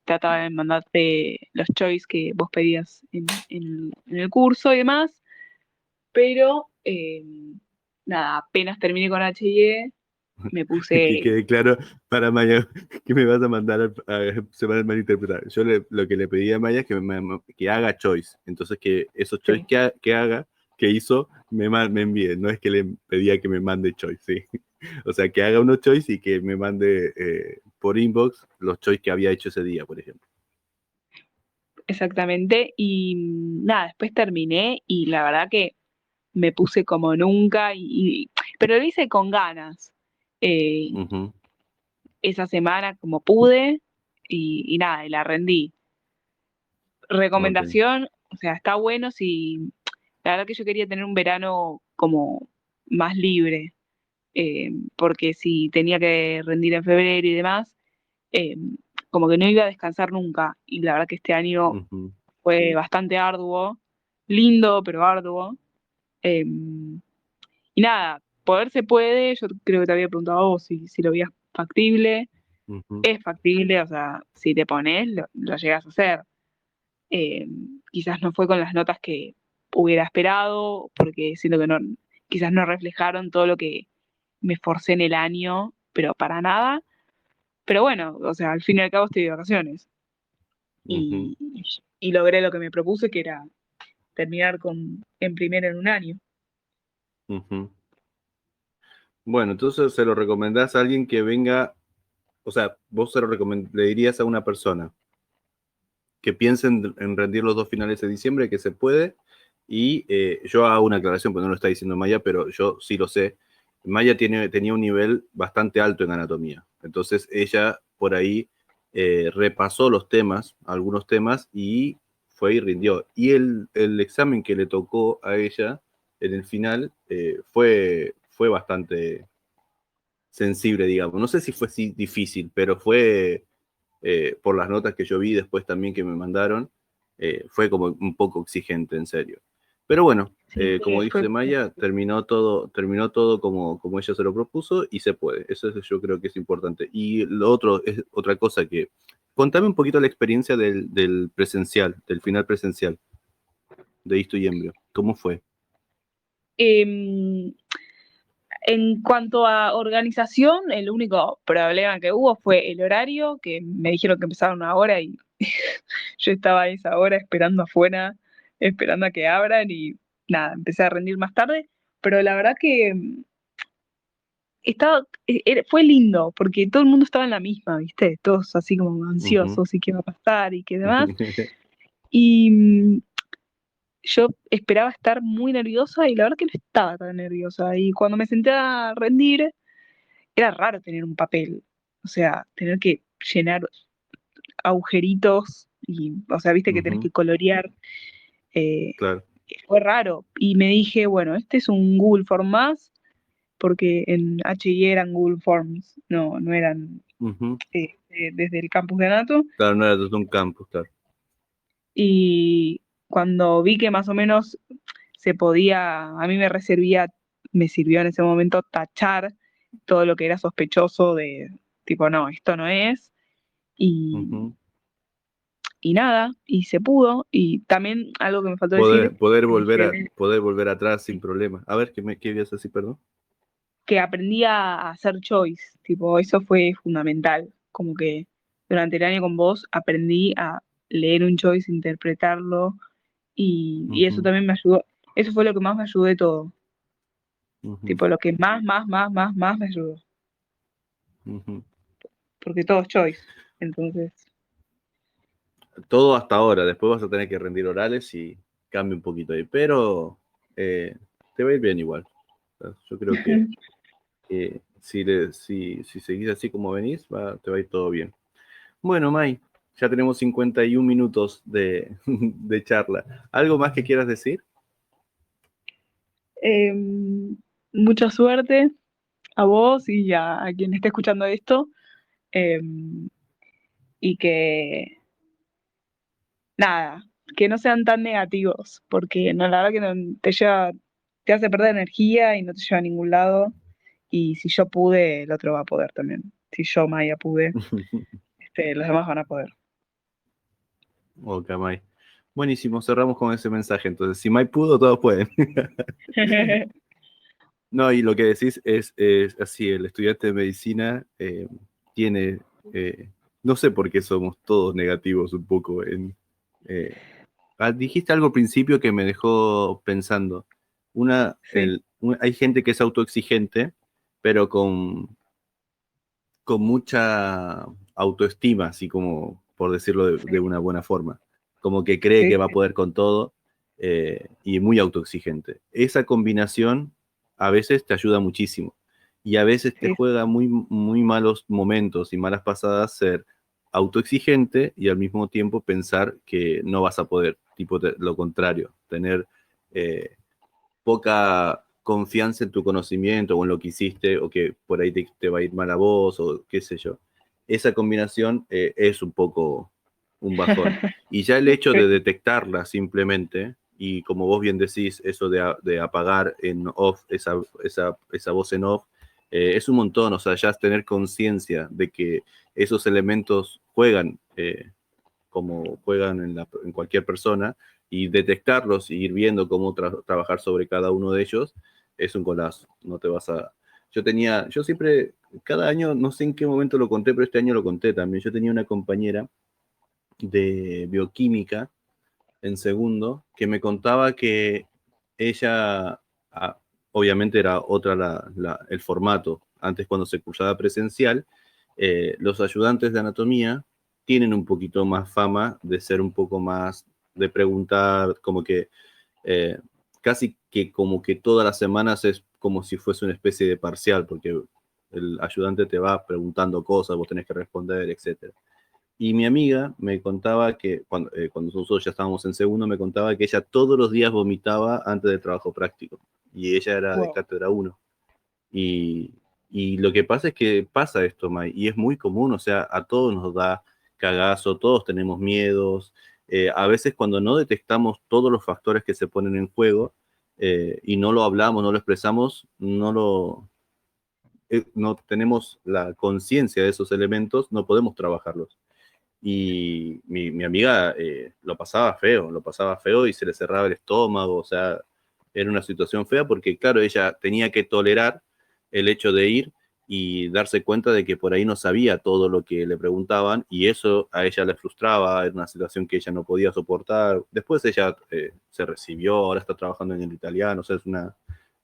trataba de mandarte los choice que vos pedías en el curso y demás, pero nada, apenas terminé con H&E, me Que puse, quede claro para Maya que me vas a mandar se van a malinterpretar. Yo lo que le pedí a Maya es que haga choice. Entonces que esos choice sí, que haga, que hizo, me envíe. No es que le pedía que me mande choice, sí. O sea, que haga unos choice y que me mande por inbox los choice que había hecho ese día, por ejemplo. exactamente, y nada, después terminé y la verdad que me puse como nunca, pero lo hice con ganas. Eh, Ujú. esa semana como pude y nada, y la rendí. Ok. Recomendación, o sea, está bueno si, la verdad que yo quería tener un verano como más libre, porque si tenía que rendir en febrero y demás, eh, como que no iba a descansar nunca, y la verdad que este año Ujú. fue bastante arduo, lindo, pero arduo. eh, y nada, poder se puede, yo creo que te había preguntado a vos si lo veías factible, Ujú. es factible, o sea, si te pones, lo llegas a hacer. Eh, quizás no fue con las notas que hubiera esperado, porque siento que no, quizás no reflejaron todo lo que me esforcé en el año, pero para nada. Pero bueno, o sea, al fin y al cabo estoy de vacaciones Ujú. y, y logré lo que me propuse, que era terminar en primero en un año. Ujú. Bueno, entonces se lo recomendás a alguien que venga, o sea, vos le dirías a una persona que piensen en rendir los dos finales de diciembre, que se puede. Y yo hago una aclaración, porque no lo está diciendo Maya, pero yo sí lo sé. Maya tenía un nivel bastante alto en anatomía. Entonces ella por ahí repasó los temas, algunos temas, y fue y rindió. Y el examen que le tocó a ella en el final fue bastante sensible, digamos. No sé si fue así difícil, pero fue por las notas que yo vi después también que me mandaron, fue como un poco exigente, en serio. Pero bueno, Sí, como dice fue, Maya, terminó todo como ella se lo propuso, y se puede. Eso yo creo que es importante. Y lo otro es otra cosa que contame un poquito la experiencia del presencial, del final presencial de Isto y Embrio. ¿Cómo fue? Em, en cuanto a organización, el único problema que hubo fue el horario, que me dijeron que empezaba 1 hora y yo estaba a esa hora esperando afuera, esperando a que abran y nada, empecé a rendir más tarde, pero la verdad que fue lindo, porque todo el mundo estaba en la misma, ¿viste? Todos así como Ujú. ansiosos y qué va a pasar y qué demás. Y yo esperaba estar muy nerviosa y la verdad que no estaba tan nerviosa. Y cuando me senté a rendir, era raro tener un papel, o sea, tener que llenar agujeritos y, o sea, viste que tenés Ujú, que colorear. eh, claro. Fue raro. Y me dije, bueno, este es un Google Form más, porque en HI eran Google Forms, no eran Ujú. desde el campus de Anato. Claro, no era todo un campus, claro. Y cuando vi que más o menos se podía, a mí me sirvió en ese momento tachar todo lo que era sospechoso de tipo, no, esto no es, y, Ujú. y nada, y se pudo, y también algo que me faltó decir, Poder volver atrás sin problema. A ver, ¿qué ibas a decir, perdón? que aprendí a hacer choice, tipo, eso fue fundamental, como que durante el año con vos aprendí a leer un choice, interpretarlo, y eso Ujú, también me ayudó, eso fue lo que más me ayudó de todo, ujú, tipo, lo que más me ayudó, ujú. porque todo es choice, entonces, Todo hasta ahora, después vas a tener que rendir orales y cambia un poquito ahí, pero te va a ir bien igual. Yo creo que si seguís así como venís, te va a ir todo bien. Bueno, Mai, ya tenemos 51 minutos de charla. ¿Algo más que quieras decir? mucha suerte a vos y a quien esté escuchando esto, em, y que nada, que no sean tan negativos, porque no, la verdad que te hace perder energía y no te lleva a ningún lado. Y si yo pude, el otro va a poder también. Si yo, Maya, pude, los demás van a poder. Ok, Mai. Buenísimo, cerramos con ese mensaje. Entonces, si Mai pudo, todos pueden. No, y lo que decís es así, el estudiante de medicina tiene, no sé por qué somos todos negativos un poco. Eh, dijiste algo al principio que me dejó pensando. Sí, Hay gente que es autoexigente, pero con mucha autoestima, así como por decirlo de sí, una buena forma. Como que cree sí, que va a sí, poder con todo y muy autoexigente. Esa combinación a veces te ayuda muchísimo y a veces te sí, juega muy malos momentos y malas pasadas ser autoexigente y al mismo tiempo pensar que no vas a poder, tipo lo contrario, tener poca confianza en tu conocimiento o en lo que hiciste o que por ahí te va a ir mal a vos o qué sé yo. Esa combinación es un poco un bajón. Y ya el hecho de sí, detectarla simplemente, y como vos bien decís, eso de apagar en off, esa voz en off, es un montón, o sea, ya es tener conciencia de que esos elementos juegan como juegan en cualquier persona, y detectarlos y ir viendo cómo trabajar sobre cada uno de ellos es un golazo. No te vas a... yo siempre, cada año, no sé en qué momento lo conté, pero este año lo conté también. Yo tenía una compañera de bioquímica en segundo que me contaba que ella, ah, obviamente era otra el formato, antes cuando se cursaba presencial, los ayudantes de anatomía tienen un poquito más fama de ser un poco más, de preguntar, como que eh, casi que como que todas las semanas es como si fuese una especie de parcial, porque el ayudante te va preguntando cosas, vos tenés que responder, etcétera. Y mi amiga me contaba que cuando nosotros ya estábamos en segundo, me contaba que ella todos los días vomitaba antes del trabajo práctico. Y ella era de wow. cátedra uno. Y, y lo que pasa es que pasa esto, May, y es muy común, o sea, a todos nos da cagazo, todos tenemos miedos. A veces cuando no detectamos todos los factores que se ponen en juego y no lo hablamos, no lo expresamos, no tenemos la conciencia de esos elementos, no podemos trabajarlos. y mi amiga lo pasaba feo y se le cerraba el estómago, o sea, era una situación fea porque, claro, ella tenía que tolerar el hecho de ir y darse cuenta de que por ahí no sabía todo lo que le preguntaban y eso a ella le frustraba, era una situación que ella no podía soportar. Después ella se recibió, ahora está trabajando en el italiano, o sea, es una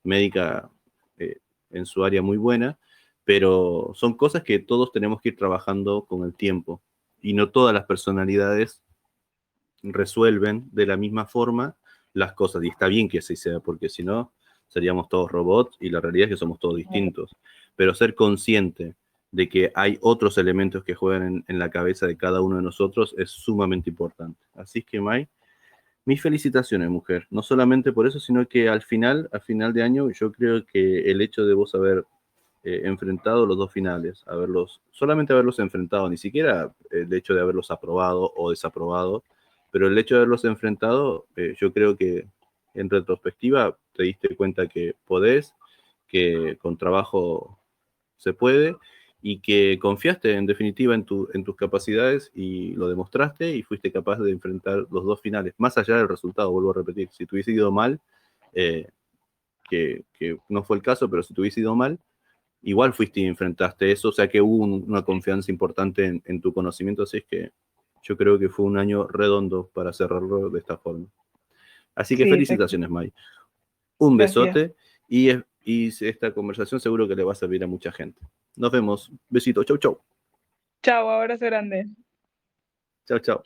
médica eh, en su área muy buena, pero son cosas que todos tenemos que ir trabajando con el tiempo y no todas las personalidades resuelven de la misma forma las cosas y está bien que así sea porque si no seríamos todos robots y la realidad es que somos todos distintos, pero ser consciente de que hay otros elementos que juegan en la cabeza de cada uno de nosotros es sumamente importante. Así que, Mai, mis felicitaciones, mujer. No solamente por eso, sino que al final de año, yo creo que el hecho de vos haber enfrentado los dos finales, solamente haberlos enfrentado, ni siquiera el hecho de haberlos aprobado o desaprobado, pero el hecho de haberlos enfrentado, yo creo que en retrospectiva te diste cuenta que podés, que con trabajo se puede y que confiaste en definitiva en tus capacidades y lo demostraste y fuiste capaz de enfrentar los dos finales, más allá del resultado, vuelvo a repetir, si te hubiese ido mal, eh, que no fue el caso, pero si te hubiese ido mal, igual fuiste y enfrentaste eso, o sea que hubo una confianza importante en tu conocimiento, así es que yo creo que fue un año redondo para cerrarlo de esta forma. Así que Sí, exacto. felicitaciones, May. Un Gracias. besote y esta conversación seguro que le va a servir a mucha gente. Nos vemos. Besito. Chau, chau. Chao, abrazo grande. Chau, chau.